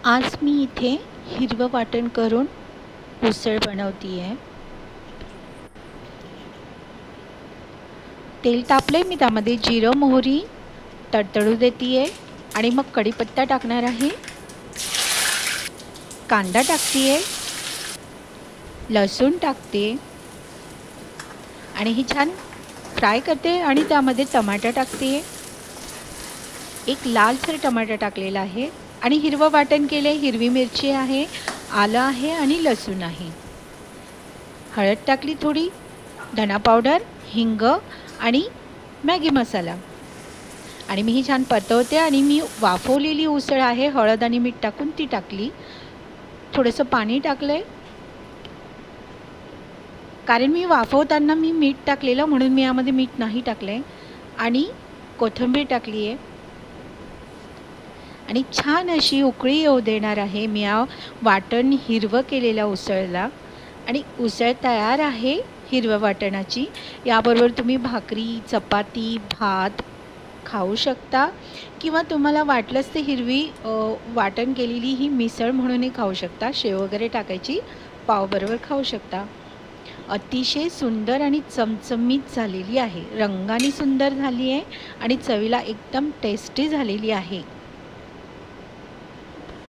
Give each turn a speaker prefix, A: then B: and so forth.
A: आज मी इथे हिरवं वाटण करून उसळ बनवते आहे। तेल तापले, मी त्यामध्ये जिरं मोहरी तडतडू देते आहे आणि मग कढीपत्ता टाकणार आहे, कांदा टाकते आहे, लसूण टाकते आणि ही छान फ्राय करते आणि त्यामध्ये टमाटर टाकते। एक लालसर टमाटर टाकलेला आहे आणि हिरवं वाटण केले, हिरवी मिरची आहे, आलं आहे आणि लसूण आहे। हळद टाकली थोडी, धना पावडर, हिंग आणि मॅगी मसाला आणि मी ही छान परतवते आणि मी वाफवलेली उसळ आहे, हळद आणि मीठ टाकून ती टाकली। थोडंसं पाणी टाकलंय कारण मी वाफवताना मी मीठ टाकलेलं, म्हणून मी यामध्ये मीठ नाही टाकलंय आणि कोथिंबीर टाकली आहे आणि छान अशी उकळी येऊ देणार आहे मी या वाटण हिरवं केलेल्या उसळला। आणि उसळ तयार आहे हिरव्या वाटणाची। याबरोबर तुम्ही भाकरी, चपाती, भात खाऊ शकता किंवा तुम्हाला वाटलंच ते हिरवी वाटण केलेली ही मिसळ म्हणूनही खाऊ शकता। शेव वगैरे टाकायची, पावबरोबर खाऊ शकता। अतिशय सुंदर आणि चमचमीत झालेली आहे, रंगाने सुंदर झाली आहे आणि चवीला एकदम टेस्टी झालेली आहे।